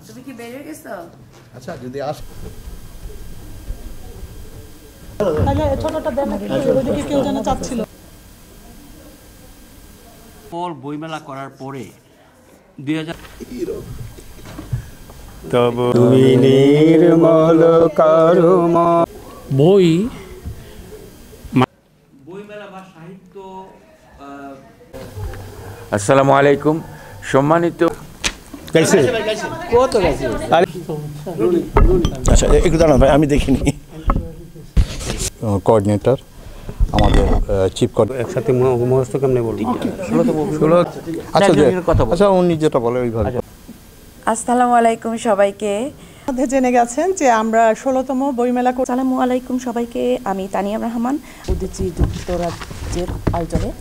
তুমি কি বেরিয়ে গেছো? আচ্ছা যদি আস তাহলে ছোটটা দেন একটু, ওইদিকে কেউ যেন চাচ্ছিল। বইমেলা করার পরে 2000 তব তুমি নির্মল করুম বইমেলা বা সাহিত্য। আসসালামু আলাইকুম সম্মানিত। আচ্ছা একটু দাঁড়ান ভাই, আমি দেখিনি। কোঅর্ডিনেটর আমাদের চিফ একসাথে মুখস্থ কেমনে বলবো? আচ্ছা উনি যেটা বলে ওইভাবে। আসসালামু আলাইকুম সবাইকে। মধ্যে জেনে গেছেন যে আমরা 16তম বইমেলা করছি। আসসালামু আলাইকুম সবাইকে, আমি তানিয়া রহমান, উদীচী যুক্তরাজ্যের আয়োজনে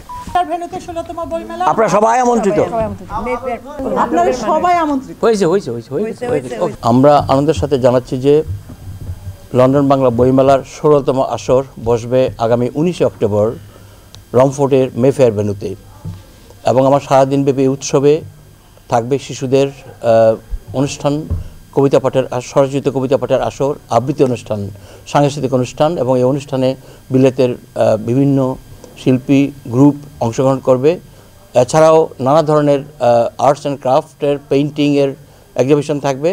ভেন্যুতে 16তম বইমেলা। আপনারা সবাই আমন্ত্রিত। আপনারা সবাই আমন্ত্রিত। আমরা আনন্দের সাথে জানাচ্ছি যে লন্ডন বাংলা বইমেলার 16তম আসর বসবে আগামী 19 অক্টোবর রমফোর্টের মেফেয়ার ভেন্যুতে, এবং আমার সারাদিনব্যাপী উৎসবে থাকবে শিশুদের অনুষ্ঠান, কবিতা পাঠের স্বরচিত কবিতা পাঠের আসর, আবৃত্তি অনুষ্ঠান, সাংস্কৃতিক অনুষ্ঠান, এবং এই অনুষ্ঠানে বিলেতের বিভিন্ন শিল্পী গ্রুপ অংশগ্রহণ করবে। এছাড়াও নানা ধরনের আর্টস অ্যান্ড ক্রাফটের পেইন্টিংয়ের এক্সিবিশন থাকবে,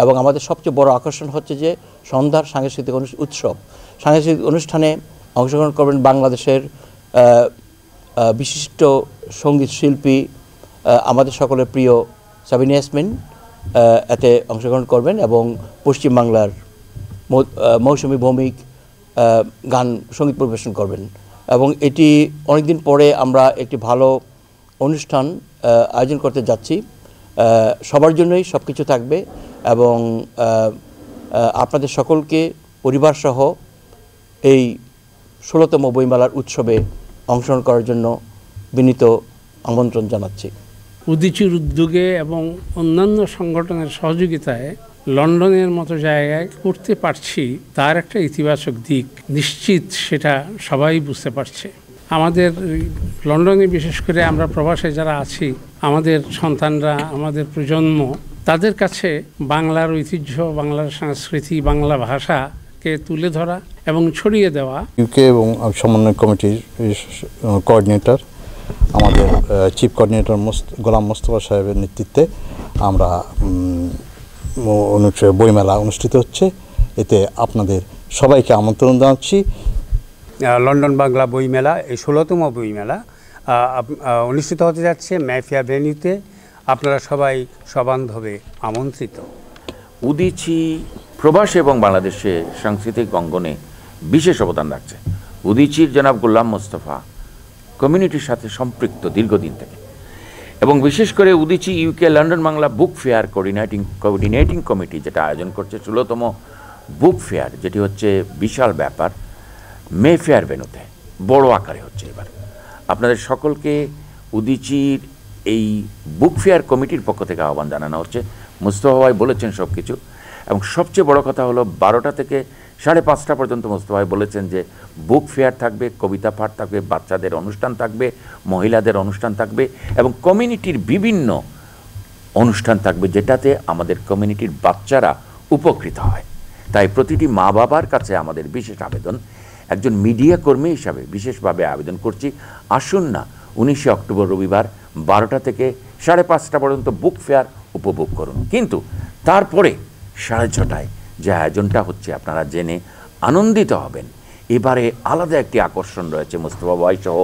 এবং আমাদের সবচেয়ে বড় আকর্ষণ হচ্ছে যে সন্ধ্যার সাংস্কৃতিক উৎসব। সাংস্কৃতিক অনুষ্ঠানে অংশগ্রহণ করবেন বাংলাদেশের বিশিষ্ট সঙ্গীত শিল্পী আমাদের সকলের প্রিয় সাবিনা ইয়াসমিন এতে অংশগ্রহণ করবেন, এবং পশ্চিমবাংলার মৌসুমী ভৌমিক গান সঙ্গীত পরিবেশন করবেন। এবং এটি অনেকদিন পরে আমরা একটি ভালো অনুষ্ঠান আয়োজন করতে যাচ্ছি। সবার জন্যই সব কিছু থাকবে, এবং আপনাদের সকলকে পরিবারসহ এই 16তম বইমেলার উৎসবে অংশগ্রহণ করার জন্য বিনীত আমন্ত্রণ জানাচ্ছি। উদীচীর উদ্যোগে এবং অন্যান্য সংগঠনের সহযোগিতায় লন্ডনের মতো জায়গায় করতে পারছি, তার একটা ইতিবাচক দিক নিশ্চিত, সেটা সবাই বুঝতে পারছে। আমাদের লন্ডনে বিশেষ করে আমরা প্রবাসে যারা আছি, আমাদের সন্তানরা, আমাদের প্রজন্ম, তাদের কাছে বাংলার ঐতিহ্য, বাংলার সংস্কৃতি, বাংলা ভাষাকে তুলে ধরা এবং ছড়িয়ে দেওয়া। ইউকে এবং সমন্বয় কমিটির কোঅর্ডিনেটর আমাদের চিফ কোঅর্ডিনেটর গোলাম মোস্তফা সাহেবের নেতৃত্বে আমরা বইমেলা অনুষ্ঠিত হচ্ছে। এতে আপনাদের সবাইকে আমন্ত্রণ জানাচ্ছি। লন্ডন বাংলা বইমেলা, এই 16তম বইমেলা অনুষ্ঠিত হতে যাচ্ছে মেফেয়ার ভেন্যুতে। আপনারা সবাই সবান্ধবে আমন্ত্রিত। উদীচী প্রবাস এবং বাংলাদেশে সাংস্কৃতিক অঙ্গনে বিশেষ অবদান রাখছে। উদীচীর জনাব গোলাম মোস্তফা কমিউনিটির সাথে সম্পৃক্ত দীর্ঘদিন থেকে, এবং বিশেষ করে Udichi UK London Bangla book fair coordinating committee যেটা আয়োজন করছে 16তম বুক ফেয়ার, যেটি হচ্ছে বিশাল ব্যাপার, মেফেয়ার ভেন্যুতে বড় আকারে হচ্ছে। এবার আপনাদের সকলকে উদীচীর এই বুক ফেয়ার কমিটির পক্ষ থেকে আহ্বান জানানো হচ্ছে। মোস্তফা ভাই বলেছেন সব কিছু, এবং সবচেয়ে বড় কথা হলো 12টা থেকে 5:30 পর্যন্ত মোস্তফা ভাই বলেছেন যে বুক ফেয়ার থাকবে, কবিতা পাঠ থাকবে, বাচ্চাদের অনুষ্ঠান থাকবে, মহিলাদের অনুষ্ঠান থাকবে, এবং কমিউনিটির বিভিন্ন অনুষ্ঠান থাকবে, যেটাতে আমাদের কমিউনিটির বাচ্চারা উপকৃত হয়। তাই প্রতিটি মা বাবার কাছে আমাদের বিশেষ আবেদন, একজন মিডিয়া কর্মী হিসাবে বিশেষভাবে আবেদন করছি, আসুন না 19 অক্টোবর রবিবার 12টা থেকে 5:30 পর্যন্ত বুক ফেয়ার উপভোগ করুন। কিন্তু তারপরে 6:30 যে আয়োজনটা হচ্ছে, আপনারা জেনে আনন্দিত হবেন। এবারে আলাদা একটি আকর্ষণ রয়েছে। মোস্তফা ভাই সহ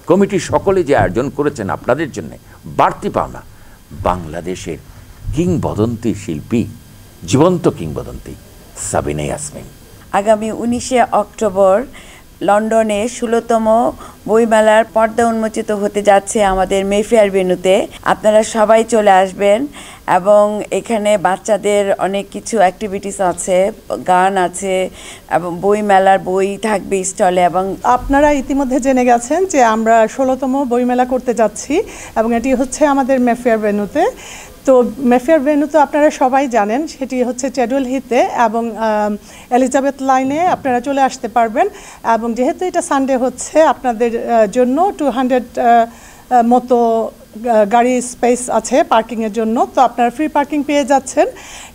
কমিটি সকলে যে আয়োজন করেছেন আপনাদের জন্য, বাড়তি পাওনা বাংলাদেশের কিংবদন্তি শিল্পী, জীবন্ত কিংবদন্তি সাবিনা ইয়াসমিন। আগামী 19 অক্টোবর লন্ডনে 16তম বইমেলার পর্দা উন্মোচিত হতে যাচ্ছে আমাদের মেফেয়ার ভেন্যুতে। আপনারা সবাই চলে আসবেন, এবং এখানে বাচ্চাদের অনেক কিছু অ্যাক্টিভিটিস আছে, গান আছে, এবং বইমেলার বই থাকবে স্টলে। এবং আপনারা ইতিমধ্যে জেনে গেছেন যে আমরা 16তম বইমেলা করতে যাচ্ছি, এবং এটি হচ্ছে আমাদের মেফেয়ার ভেন্যুতে। তো মেফেয়ার ভেন্যু তো আপনারা সবাই জানেন, সেটি হচ্ছে চ্যাডওয়েল হিথে এবং এলিজাবেথ লাইনে আপনারা চলে আসতে পারবেন। এবং যেহেতু এটা সানডে হচ্ছে, আপনাদের জন্য 200 মতো গাড়ি স্পেস আছে পার্কিংয়ের জন্য, তো আপনারা ফ্রি পার্কিং পেয়ে যাচ্ছেন।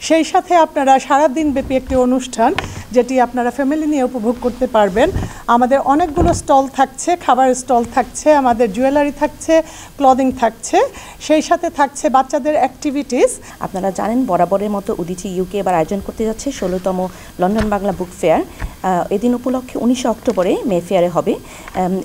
সেই সাথে আপনারা সারাদিন ব্যাপী একটি অনুষ্ঠান যেটি আপনারা ফ্যামিলি নিয়ে উপভোগ করতে পারবেন। আমাদের অনেকগুলো স্টল থাকছে, খাবারের স্টল থাকছে, আমাদের জুয়েলারি থাকছে, ক্লদিং থাকছে, সেই সাথে থাকছে বাচ্চাদের অ্যাক্টিভিটিস। আপনারা জানেন বরাবরের মতো উদীচী ইউকে এবার আয়োজন করতে যাচ্ছে 16তম লন্ডন বাংলা বুক ফেয়ার। এদিন উপলক্ষে 19 অক্টোবরে মে ফেয়ারে হবে।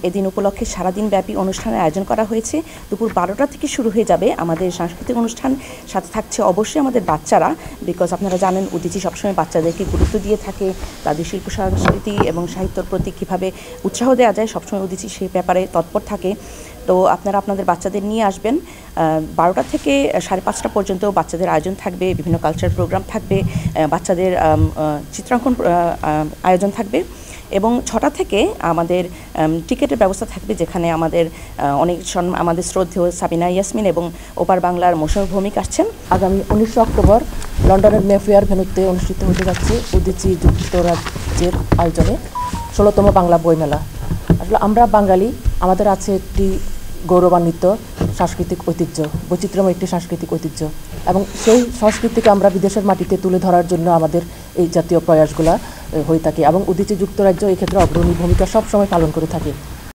এদিন উপলক্ষে সারাদিন ব্যাপী অনুষ্ঠানের আয়োজন করা হয়েছে। দুপুর 12টা থেকে শুরু হয়ে যাবে আমাদের সাংস্কৃতিক অনুষ্ঠান, সাথে থাকছে অবশ্যই আমাদের বাচ্চারা, বিকজ আপনারা জানেন উদীচী সবসময় বাচ্চাদেরকে গুরুত্ব দিয়ে থাকে, তাদের শিল্প সংস্কৃতি এবং সাহিত্যর প্রতি কীভাবে উৎসাহ দেওয়া যায় সবসময় উদীচী সেই ব্যাপারে তৎপর থাকে। তো আপনারা আপনাদের বাচ্চাদের নিয়ে আসবেন। 12টা থেকে 5:30 পর্যন্ত বাচ্চাদের আয়োজন থাকবে, বিভিন্ন কালচার প্রোগ্রাম থাকবে, বাচ্চাদের চিত্রাঙ্কন আয়োজন থাকবে এবং 6টা থেকে আমাদের টিকেটের ব্যবস্থা থাকবে, যেখানে আমাদের আমাদের শ্রদ্ধেয় সাবিনা ইয়াসমিন এবং ওপার বাংলার মৌসুমী ভৌমিক আসছেন। আগামী 19 অক্টোবর লন্ডনের মেফেয়ার ভেন্যুতে অনুষ্ঠিত হতে যাচ্ছে উদীচী যুক্তরাজ্যের আয়োজনে 16তম বাংলা বইমেলা। আসলে আমরা বাঙালি, আমাদের আছে একটি গৌরবান্বিত সাংস্কৃতিক ঐতিহ্য, বৈচিত্র্যময় একটি সাংস্কৃতিক ঐতিহ্য, এবং সেই সংস্কৃতিকে আমরা বিদেশের মাটিতে তুলে ধরার জন্য আমাদের এই জাতীয় প্রয়াসগুলো হয়ে থাকে এবং উদীচী যুক্তরাজ্য এই ক্ষেত্রে অগ্রণী ভূমিকা সবসময় পালন করে থাকে।